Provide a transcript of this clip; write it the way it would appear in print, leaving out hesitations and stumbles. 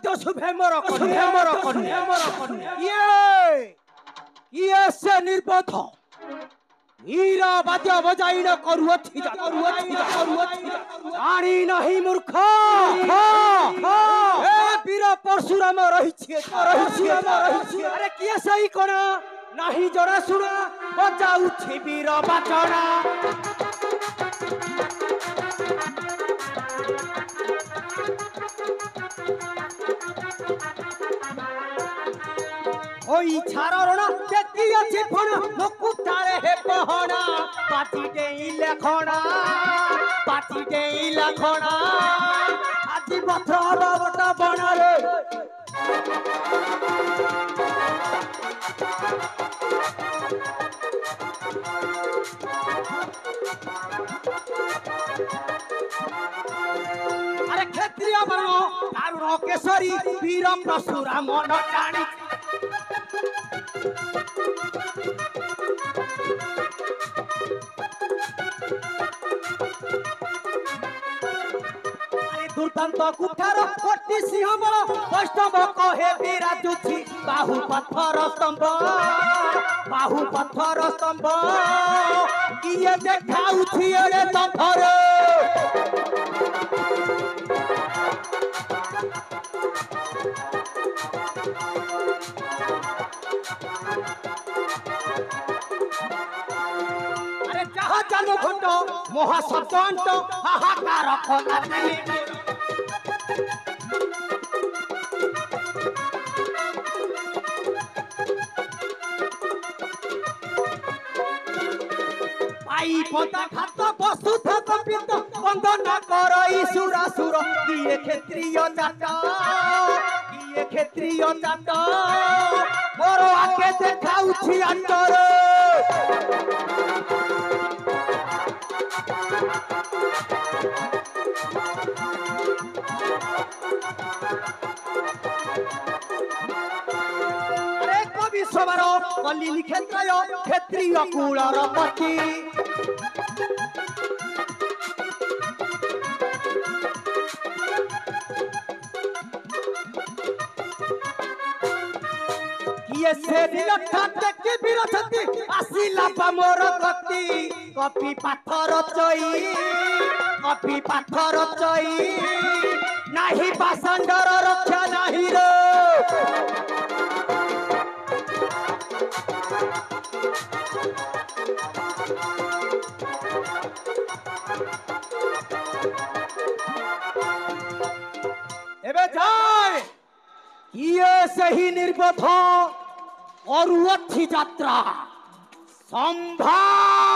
सत्य शुभे मोर कन्या ये से निर्बोध हीरा बाद्य बजाई न करुअथि जानी नहीं मूर्ख ए वीर परशुराम रही अरे किए सही कोन नहीं जरा सुना बजाउछि वीर बाचना ओई छाररणा केती अछि फण मुकुटारे हे पहणा पाटी देई लखणा आजि पथर बटा बनारे अरे क्षत्रिय वर्ण दारुण केसरी वीर परशुराम मन टाणी दुर्दांत कुठार कोटि सिंह बल वैष्णव कहे विराजुछि बाहु पत्थर स्तंभ किए देखाउछि एड़े तंभर अरे जहा जानो घंट महाशब्दांत हाहाकार खोला पता खात बसुथ कपित वंदना करई सुरासुर किए क्षत्रिय जात मोर आके देखाउछि अंतर अरे कवि सवर कलिनी क्षत्रिय कुलर पति ये से निलठा देखि बिरथति आसिला मोर गति कपि पाथर चई नाही पासंडर रक्षा नाही रे एबे जाय ये सही निर्बोध और अथि यात्रा संभाल